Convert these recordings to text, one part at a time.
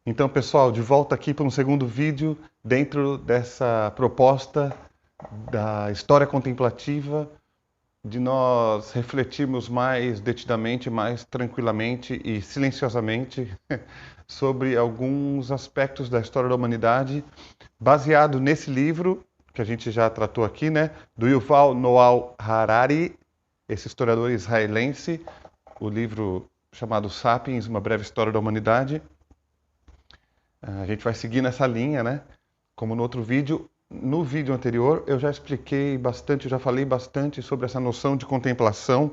Então, pessoal, de volta aqui para um segundo vídeo dentro dessa proposta da história contemplativa, de nós refletirmos mais detidamente, mais tranquilamente e silenciosamente sobre alguns aspectos da história da humanidade, baseado nesse livro que a gente já tratou aqui, né, do Yuval Noah Harari, esse historiador israelense, o livro chamado Sapiens, Uma Breve História da Humanidade. A gente vai seguir nessa linha, né? Como no outro vídeo. No vídeo anterior eu já expliquei bastante, já falei bastante sobre essa noção de contemplação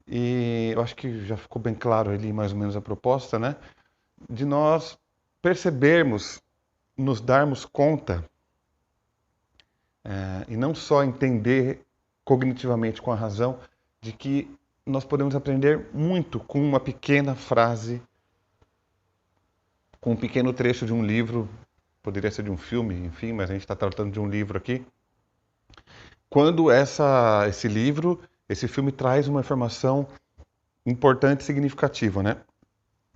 e eu acho que já ficou bem claro ali mais ou menos a proposta, né? De nós percebermos, nos darmos conta e não só entender cognitivamente com a razão de que nós podemos aprender muito com uma pequena frase, com um pequeno trecho de um livro, poderia ser de um filme, enfim, mas a gente está tratando de um livro aqui. Quando esse livro, esse filme traz uma informação importante e significativa, né?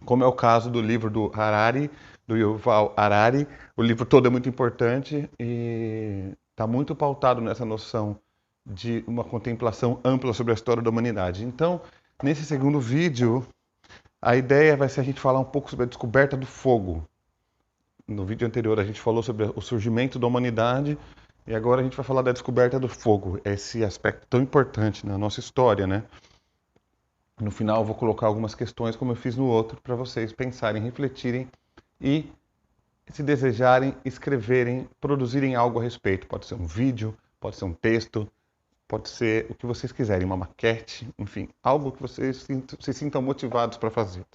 Como é o caso do livro do Harari, do Yuval Harari. O livro todo é muito importante e está muito pautado nessa noção de uma contemplação ampla sobre a história da humanidade. Então, nesse segundo vídeo, a ideia vai ser a gente falar um pouco sobre a descoberta do fogo. No vídeo anterior a gente falou sobre o surgimento da humanidade e agora a gente vai falar da descoberta do fogo, esse aspecto tão importante na nossa história, né? No final eu vou colocar algumas questões como eu fiz no outro para vocês pensarem, refletirem e, se desejarem, escreverem, produzirem algo a respeito. Pode ser um vídeo, pode ser um texto, pode ser o que vocês quiserem, uma maquete, enfim, algo que vocês se sintam motivados para fazer.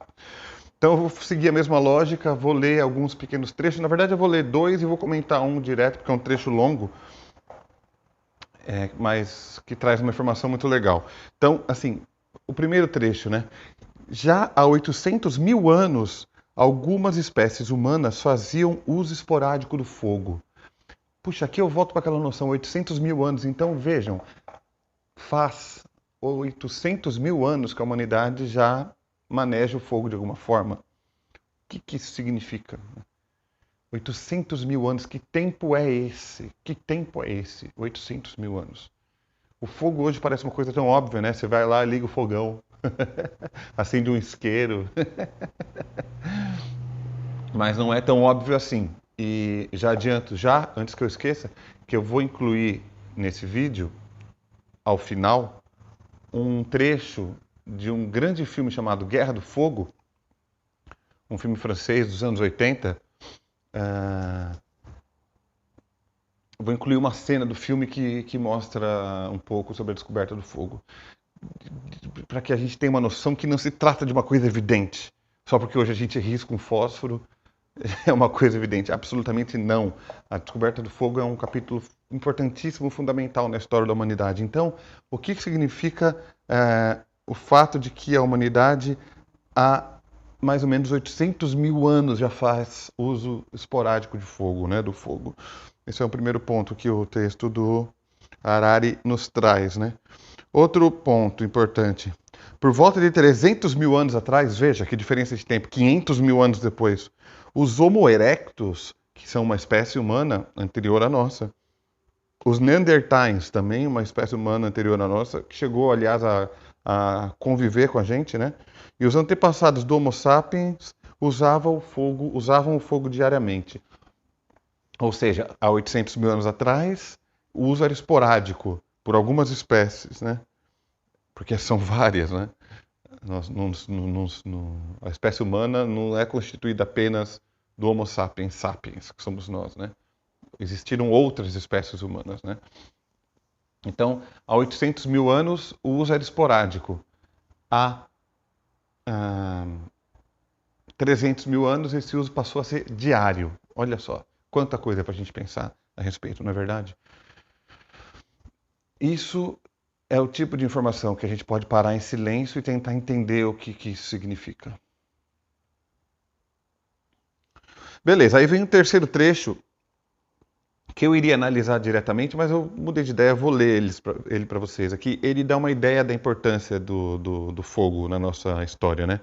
Então eu vou seguir a mesma lógica, vou ler alguns pequenos trechos. Na verdade eu vou ler dois e vou comentar um direto, porque é um trecho longo, mas que traz uma informação muito legal. Então, assim, o primeiro trecho, né? Já há 800 mil anos, algumas espécies humanas faziam uso esporádico do fogo. Puxa, aqui eu volto para aquela noção, 800 mil anos. Então, vejam, faz 800 mil anos que a humanidade já maneja o fogo de alguma forma. O que isso significa? 800 mil anos, que tempo é esse? Que tempo é esse? 800 mil anos. O fogo hoje parece uma coisa tão óbvia, né? Você vai lá, liga o fogão, acende um isqueiro, mas não é tão óbvio assim. E já adianto, já, antes que eu esqueça, que eu vou incluir nesse vídeo, ao final, um trecho de um grande filme chamado Guerra do Fogo, um filme francês dos anos 80. Vou incluir uma cena do filme que mostra um pouco sobre a descoberta do fogo, para que a gente tenha uma noção que não se trata de uma coisa evidente, só porque hoje a gente risca um fósforo é uma coisa evidente. Absolutamente não. A descoberta do fogo é um capítulo importantíssimo, fundamental na história da humanidade. Então, o que significa o fato de que a humanidade há mais ou menos 800 mil anos já faz uso esporádico de fogo, né, do fogo? Esse é o primeiro ponto que o texto do Harari nos traz, né? Outro ponto importante. Por volta de 300 mil anos atrás, veja que diferença de tempo, 500 mil anos depois, os Homo erectus, que são uma espécie humana anterior à nossa, os Neandertais, também uma espécie humana anterior à nossa, que chegou, aliás, a conviver com a gente, né? E os antepassados do Homo sapiens usavam o fogo diariamente. Ou seja, há 800 mil anos atrás, o uso era esporádico por algumas espécies, né? Porque são várias, né? A espécie humana não é constituída apenas do Homo sapiens sapiens, que somos nós, né? Existiram outras espécies humanas, né? Então, há 800 mil anos, o uso era esporádico. Há 300 mil anos, esse uso passou a ser diário. Olha só, quanta coisa para a gente pensar a respeito, não é verdade? Isso é o tipo de informação que a gente pode parar em silêncio e tentar entender o que isso significa. Beleza, aí vem o terceiro trecho que eu iria analisar diretamente, mas eu mudei de ideia, vou ler ele para vocês aqui. Ele dá uma ideia da importância do fogo na nossa história, né?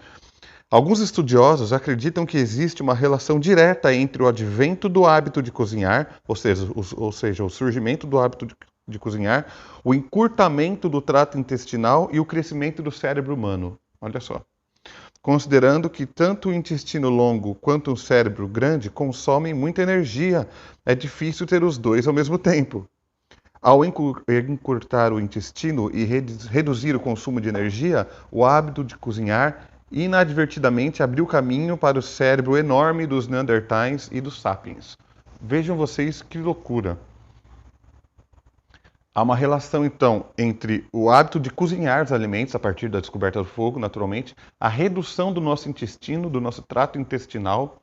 Alguns estudiosos acreditam que existe uma relação direta entre o advento do hábito de cozinhar, ou seja, o surgimento do hábito de cozinhar, o encurtamento do trato intestinal e o crescimento do cérebro humano. Olha só. Considerando que tanto o intestino longo quanto o cérebro grande consomem muita energia, é difícil ter os dois ao mesmo tempo. Ao encurtar o intestino e reduzir o consumo de energia, o hábito de cozinhar inadvertidamente abriu caminho para o cérebro enorme dos Neandertais e dos Sapiens. Vejam vocês que loucura. Há uma relação, então, entre o hábito de cozinhar os alimentos a partir da descoberta do fogo, naturalmente, a redução do nosso intestino, do nosso trato intestinal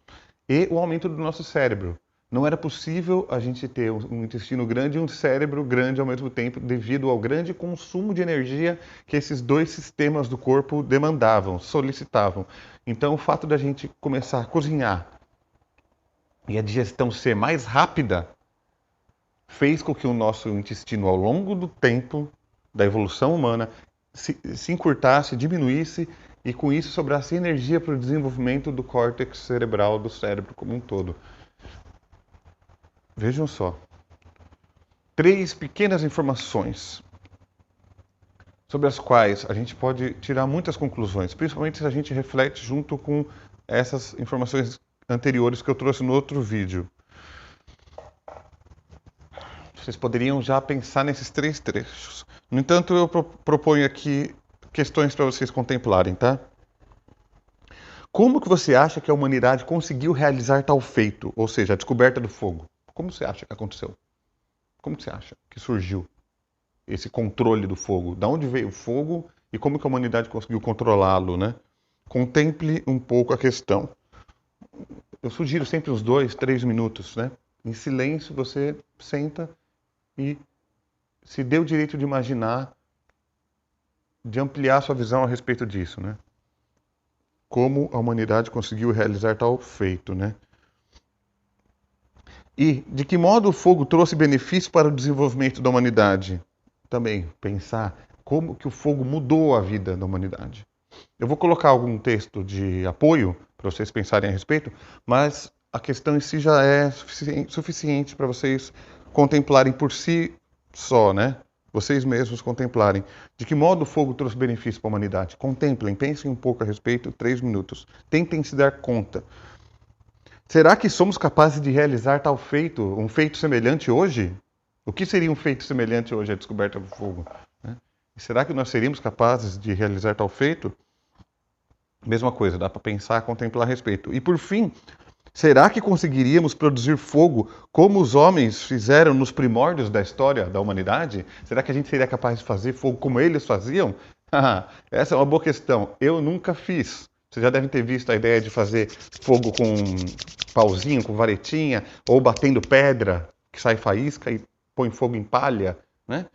e o aumento do nosso cérebro. Não era possível a gente ter um intestino grande e um cérebro grande ao mesmo tempo, devido ao grande consumo de energia que esses dois sistemas do corpo demandavam, solicitavam. Então, o fato da gente começar a cozinhar e a digestão ser mais rápida fez com que o nosso intestino, ao longo do tempo da evolução humana, se encurtasse, diminuísse e com isso sobrasse energia para o desenvolvimento do córtex cerebral do cérebro como um todo. Vejam só. 3 pequenas informações sobre as quais a gente pode tirar muitas conclusões, principalmente se a gente reflete junto com essas informações anteriores que eu trouxe no outro vídeo. Vocês poderiam já pensar nesses 3 trechos. No entanto, eu proponho aqui questões para vocês contemplarem, tá? Como que você acha que a humanidade conseguiu realizar tal feito, ou seja, a descoberta do fogo? Como você acha que aconteceu? Como você acha que surgiu esse controle do fogo? Da onde veio o fogo e como que a humanidade conseguiu controlá-lo, né? Contemple um pouco a questão. Eu sugiro sempre uns 2, 3 minutos, né? Em silêncio, você senta e se dê o direito de imaginar, de ampliar sua visão a respeito disso, né? Como a humanidade conseguiu realizar tal feito, né? E de que modo o fogo trouxe benefício para o desenvolvimento da humanidade? Também pensar como que o fogo mudou a vida da humanidade. Eu vou colocar algum texto de apoio para vocês pensarem a respeito, mas a questão em si já é suficiente para vocês contemplarem por si só, né? Vocês mesmos contemplarem. De que modo o fogo trouxe benefício para a humanidade? Contemplem, pensem um pouco a respeito, 3 minutos. Tentem se dar conta. Será que somos capazes de realizar tal feito, um feito semelhante hoje? O que seria um feito semelhante hoje à descoberta do fogo? Né? E será que nós seríamos capazes de realizar tal feito? Mesma coisa, dá para pensar, contemplar a respeito. E por fim, será que conseguiríamos produzir fogo como os homens fizeram nos primórdios da história da humanidade? Será que a gente seria capaz de fazer fogo como eles faziam? Essa é uma boa questão. Eu nunca fiz. Vocês já devem ter visto a ideia de fazer fogo com pauzinho, com varetinha, ou batendo pedra, que sai faísca e põe fogo em palha, né?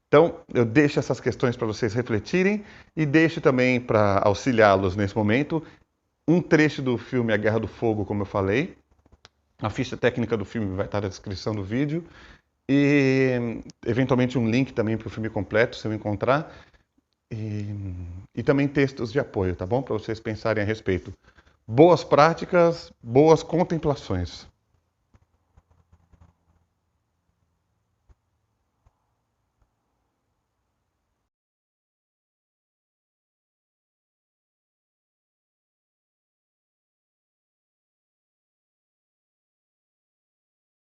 Então, eu deixo essas questões para vocês refletirem e deixo também para auxiliá-los nesse momento um trecho do filme A Guerra do Fogo, como eu falei. A ficha técnica do filme vai estar na descrição do vídeo e eventualmente um link também para o filme completo, se eu encontrar. E também textos de apoio, tá bom? Para vocês pensarem a respeito. Boas práticas, boas contemplações.